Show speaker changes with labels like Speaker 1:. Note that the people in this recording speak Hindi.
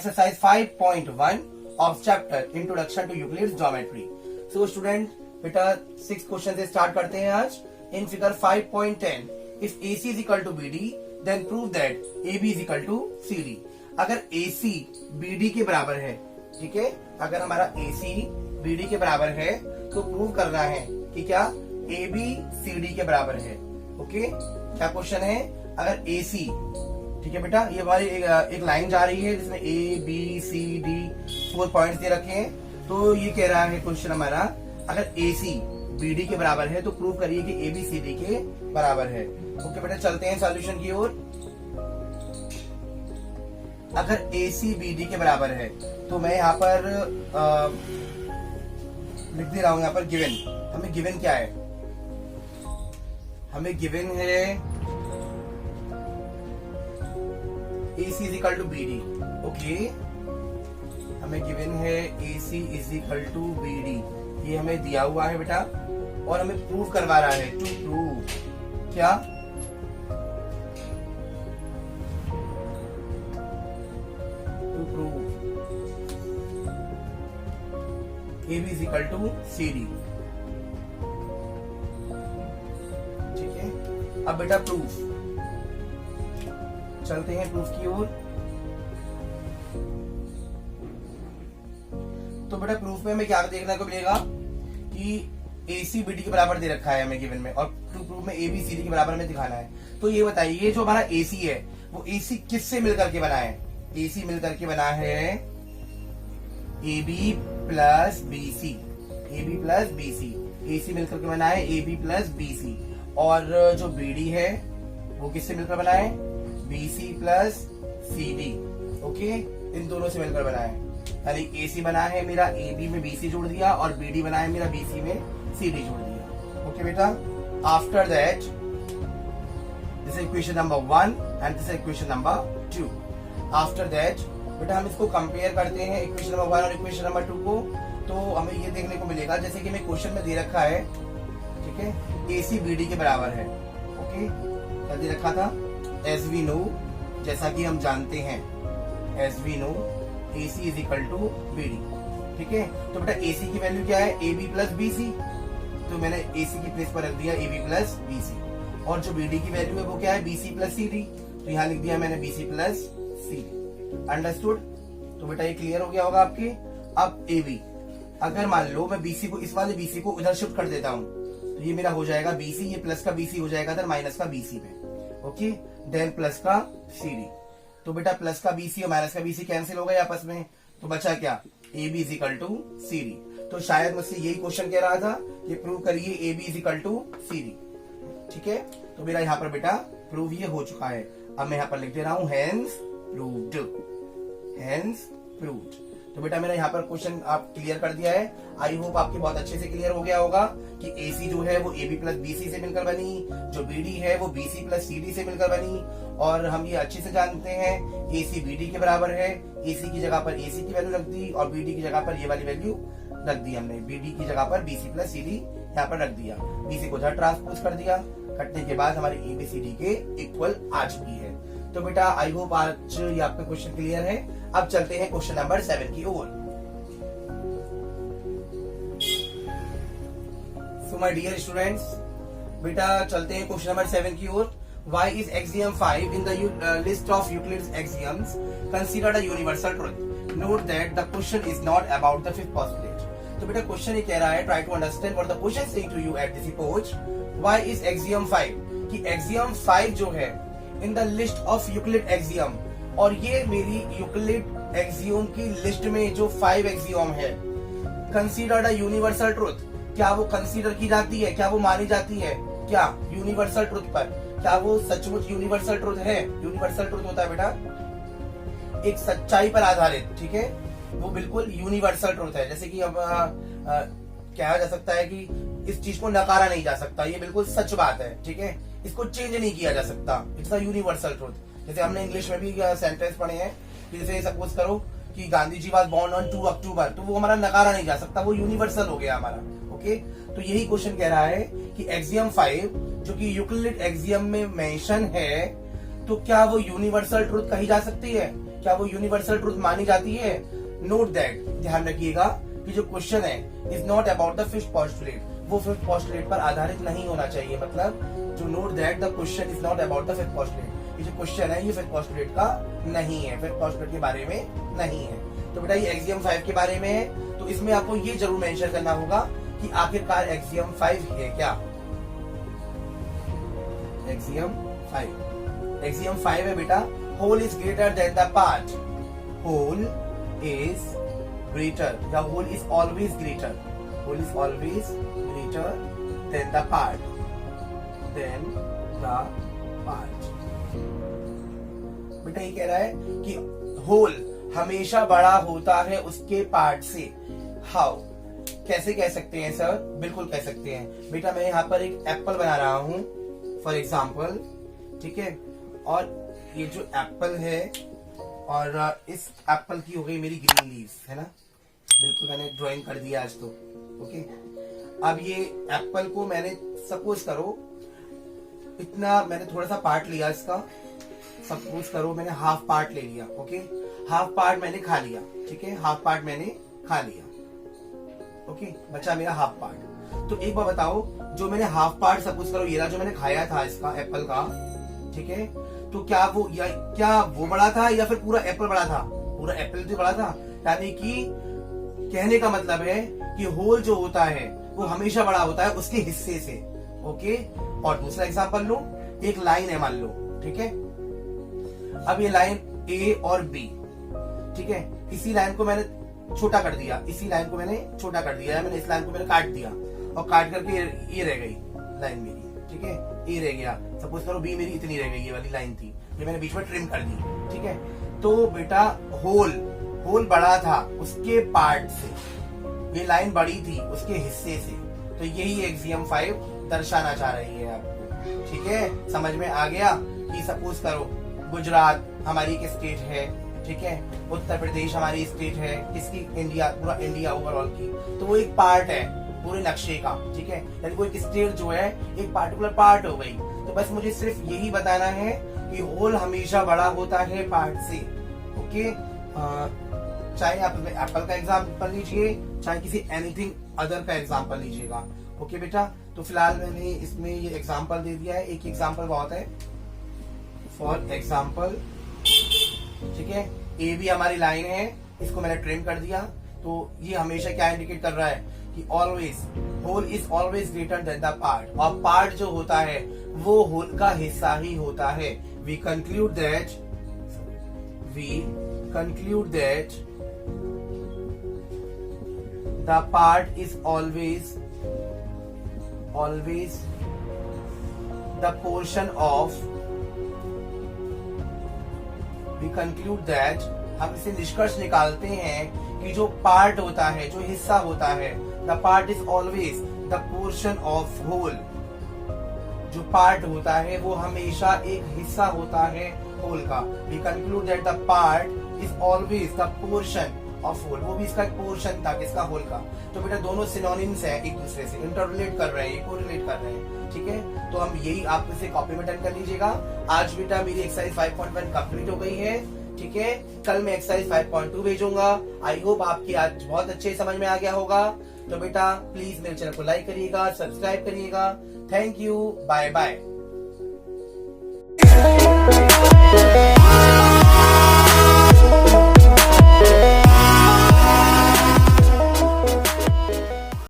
Speaker 1: exercise 5.1 of chapter Introduction to Euclid's Geometry. So student, बेटा 6 क्वेश्चन से स्टार्ट करते हैं आज. In figure 5.10, if AC is equal to BD, then prove that AB is equal to CD. अगर AC BD के बराबर है, ठीक है, अगर हमारा AC BD के बराबर है तो प्रूव करना है कि क्या AB CD के बराबर है. ओके, क्या क्वेश्चन है? अगर AC, ठीक है बेटा, ये हमारी एक लाइन जा रही है जिसमें A B C D 4 points दे रखे हैं. तो ये कह रहा है क्वेश्चन हमारा, अगर AC BD के बराबर है तो प्रूव करिए कि AB CD के बराबर है. ओके बेटा, चलते हैं सॉल्यूशन की ओर. अगर AC BD के बराबर है तो मैं यहाँ पर लिख दे रहा हूं, यहाँ पर गिवन. हमें गिवन क्या है? हमें गिवन है AC is equal to BD. Okay, हमें गिवन है AC is equal to BD. ये हमें दिया हुआ है बेटा और हमें प्रूव करवा रहा है. टू प्रूव क्या? To prove AB is equal to CD. ठीक है, अब बेटा प्रूफ, चलते हैं प्रूफ की ओर. तो बेटा प्रूफ में हमें क्या देखने को मिलेगा कि AC BD के बराबर दे रखा है हमें गिवन में, और प्रूफ में AB CD के बराबर में दिखाना है. तो ये बताइए, जो हमारा AC है वो AC किससे मिलकर के बना है? AC मिलकर के बना है AB plus BC. AB plus BC, AC मिलकर के बना है AB प्लस BC. और जो BD है वो किससे मिलकर बना है? BC plus CD. ओके, इन दोनों से मिलकर बना है. यानी AC बना है मेरा AB में BC जोड़ दिया और BD बना है मेरा BC में CD जोड़ दिया. ओके बेटा, after that this is equation number 1 and this is equation number 2. After that बेटा हम इसको कंपेयर करते हैं इक्वेशन नंबर 1 और इक्वेशन नंबर 2 को. तो हमें ये देखने को मिलेगा, जैसे कि मैं क्वेश्चन में दे रखा है, ठीक है, AC BD के बराबर है. ओके, क्या दे रखा था? As we know, जैसा कि हम जानते हैं, as we know, AC is equal to BD. ठीक है, तो बेटा AC की वैल्यू क्या है? AB plus BC. तो मैंने AC की प्लेस पर रख दिया AB प्लस BC. और जो BD की वैल्यू है वो क्या है? BC plus CD. तो यहाँ लिख दिया मैंने BC प्लस CD. अंडरस्टूड? तो बेटा ये क्लियर हो गया होगा आपके. अब AB, अगर मान लो मैं BC को, इस वाले BC को उधर शिफ्ट कर देता हूँ, तो ये मेरा हो जाएगा BC, ये प्लस का BC हो जाएगा इधर माइनस का BC पे. ओके, देन प्लस का CD. तो बेटा प्लस का BC और माइनस का BC कैंसिल हो गए आपस में, तो बचा क्या? AB is equal to CD. तो शायद मुझसे यही क्वेश्चन कह रहा था कि प्रूव करिए AB is equal to CD. ठीक है, तो मेरा यहाँ पर बेटा प्रूव ये हो चुका है. अब मैं यहाँ पर लिख दे रहा हूँ हेंस प्रूव्ड. Hence proved. तो बेटा मेरा यहाँ पर क्वेश्चन आप क्लियर कर दिया है. आई होप आपके बहुत अच्छे से क्लियर हो गया होगा कि AC जो है वो AB प्लस BC से मिलकर बनी, जो BD है वो BC प्लस CD से मिलकर बनी. और हम ये अच्छे से जानते हैं AC BD के बराबर है. AC की जगह पर AC की वैल्यू रख दी और BD की जगह पर ये वाली वैल्यू रख दी हमने. BD की जगह पर BC प्लस CD यहाँ पर रख दिया. BC को उधर ट्रांसपोज कर दिया. कटने के बाद हमारी ABCD के इक्वल आ चुकी है. तो बेटा आई होप आज ये आपका क्वेश्चन क्लियर है. अब चलते हैं क्वेश्चन नंबर 7 की ओर. सो माय डियर स्टूडेंट्स, बेटा चलते हैं क्वेश्चन नंबर 7 की ओर. Why is axiom 5 in the list of Euclid's axioms considered a universal truth? Note that the question is not about the fifth postulate. तो बेटा क्वेश्चन ये कह रहा है, try to understand what the question is saying to you at this approach. Why is axiom 5? कि axiom 5 जो है in the list of Euclid axiom, और ये मेरी यूक्लिड एक्सियम की लिस्ट में जो 5 एक्सियम है, कंसीडर्ड अ यूनिवर्सल ट्रुथ, क्या वो कंसीडर की जाती है? क्या वो मानी जाती है? क्या यूनिवर्सल ट्रुथ पर? क्या वो सचमुच यूनिवर्सल ट्रुथ है? यूनिवर्सल ट्रुथ होता है बेटा एक सच्चाई पर आधारित, ठीक है, वो बिल्कुल यूनिवर्सल ट्रुथ है. जैसे कि अब कहा जा सकता है कि इस चीज को नकारा नहीं जा सकता, ये बिल्कुल सच बात है, ठीक है, इसको चेंज नहीं किया जा सकता. It's a universal truth. जैसे हमने इंग्लिश में भी सेंटेंस पढ़े हैं, जैसे सपोज करो कि Gandhi ji was born on 2 अक्टूबर, तो वो हमारा नकारा नहीं जा सकता, वो यूनिवर्सल हो गया हमारा. ओके, तो यही क्वेश्चन कह रहा है कि एक्सियम 5 जो कि यूक्लिड एक्सियम में मेंशन है, तो क्या वो यूनिवर्सल ट्रुथ कही जा सकती है? क्या वो यूनिवर्सल ट्रूथ मानी जाती है? नोट दैट, ध्यान रखिएगा कि जो क्वेश्चन है is not about the fifth postulate, वो फिफ्थ पोस्टुलेट पर आधारित नहीं होना चाहिए। मतलब जो note that the question is not about the fifth postulate, ये जो क्वेश्चन है ये फिफ्थ पोस्टुलेट का नहीं है, फिफ्थ पोस्टुलेट के बारे में नहीं है। तो बेटा ये एक्सियम 5 के बारे में है, तो इसमें आपको ये जरूर मेंशन करना होगा कि आखिरकार एक्सियम 5 है क्या। एक्सियम 5, एक्सियम 5 है बेटा, whole is greater than the part, whole is greater या whole is always greater, whole is always greater than the part, than the part. बेटा ये कह रहा है कि होल हमेशा बड़ा होता है उसके पार्ट से। हाउ, कैसे कह सकते हैं सर? बिल्कुल कह सकते हैं बेटा, मैं यहाँ पर एक एप्पल बना रहा हूं फॉर एग्जाम्पल, ठीक है, और ये जो एप्पल है और इस एप्पल की हो गई मेरी ग्रीन लीव्स, है ना, बिल्कुल मैंने ड्राइंग कर दिया आज तो, ओके। अब ये एप्पल को मैंने सपोज करो इतना, मैंने थोड़ा सा पार्ट लिया इसका, सपोज करो मैंने हाफ पार्ट ले लिया, ओके, हाफ पार्ट मैंने खा लिया, ठीक है, हाफ पार्ट मैंने खा लिया, ओके, बचा मेरा हाफ पार्ट। तो एक बार बताओ, जो मैंने हाफ पार्ट सपोज करो ये रहा जो मैंने खाया था इसका एप्पल का, ठीक है, तो क्या वो बड़ा था या फिर पूरा एप्पल बड़ा था? पूरा एप्पल तो बड़ा था। यानी कि कहने का मतलब है कि होल जो होता है वो हमेशा बड़ा होता है उसके हिस्से से, ओके। और दूसरा एग्जांपल लो, एक लाइन है मान लो, ठीक है, अब ये लाइन ए और बी, ठीक है, इसी लाइन को मैंने छोटा कर दिया, इसी लाइन को मैंने छोटा कर दिया, मैंने इस लाइन को मैंने काट दिया और काट करके ये रह गई लाइन मेरी, ठीक है, ये रह गया, सपोज करो बी मेरी इतनी रह गई, ये वाली लाइन थी, ये मैंने बीच में ट्रिम कर दी, ठीक है। तो बेटा होल बड़ा था उसके पार्ट से, ये लाइन बड़ी थी उसके हिस्से से, तो यही एक्सियम 5 दर्शाना चाह रही है आपको, ठीक है, समझ में आ गया। कि सपोज करो गुजरात हमारी एक स्टेट है, ठीक है, उत्तर प्रदेश हमारी स्टेट है, किसकी? इंडिया, पूरा इंडिया ओवरऑल की, तो वो एक पार्ट है पूरे नक्शे का, ठीक है, यानी वो एक स्टेट जो है एक पार्टिकुलर पार्ट हो गई। तो बस मुझे सिर्फ यही बताना है कि होल हमेशा बड़ा होता है पार्ट से, ओके। चाहे आप एप्पल का एग्जाम्पल लीजिए, चाहे किसी एनीथिंग अदर का एग्जाम्पल लीजिएगा, ओके बेटा। तो फिलहाल मैंने इसमें ये एग्जाम्पल दे दिया है, एक एग्जाम्पल बहुत है, फॉर एग्जाम्पल, ठीक है, ए भी हमारी लाइन है, इसको मैंने ट्रिम कर दिया, तो ये हमेशा क्या इंडिकेट कर रहा है कि always, whole is always greater than the part, और पार्ट जो होता है वो होल का हिस्सा ही होता है। We conclude that the part is always the portion of, we conclude that, हम इसे निष्कर्ष निकालते हैं कि जो पार्ट होता है, जो हिस्सा होता है, the part is always the portion of whole, जो पार्ट होता है वो हमेशा एक हिस्सा होता है होल का। We conclude that the part is always the portion of whole, वो भी इसका एक पोर्शन था किसका? होल का। तो बेटा दोनों सिनोनिम्स है, एक दूसरे से इंटररिलेट कर रहे हैं, कोरिलेट कर रहे हैं, ठीक है। तो हम यही आप इसे कॉपी में डन कर लीजिएगा। आज बेटा मेरी एक्सरसाइज 5.1 कंप्लीट हो गई है, ठीक है, कल मैं एक्सरसाइज 5.2 भेजूंगा। आई होप आपकी आज बहुत अच्छे समझ में आ गया होगा। तो बेटा प्लीज मेरे चैनल को लाइक करिएगा, सब्सक्राइब करिएगा। Thank you, bye bye.